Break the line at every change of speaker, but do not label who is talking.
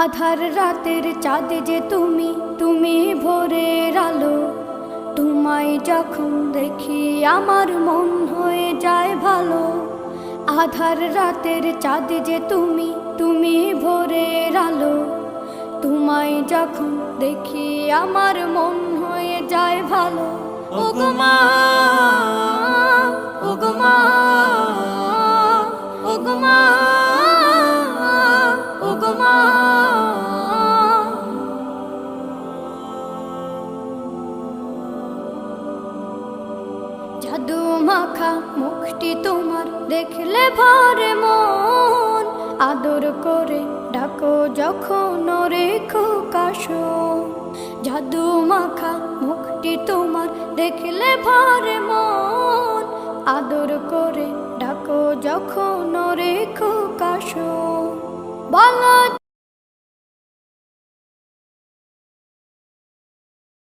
আধার রাতের চাঁদ যে তুমি, তুমি ভোরের আলো। তোমায় যখন দেখি আমার মন হয়ে যায় ভালো। আধার রাতের চাঁদ যে তুমি, তুমি ভোরের আলো। তোমায় যখন দেখি আমার মন হয়ে যায় ভালো। ওগো মা, ওগো মা, ওগো মা, ওগো মা। জাদু মাখা মুখটি তোমার দেখলে ভরে মন। আদর করে ডাকো যখন রেখো কাশন। জাদু মাখা মুখটি তোমার দেখলে ভরে মন। আদর করে ডাকো যখন রেখো কাশন। বলো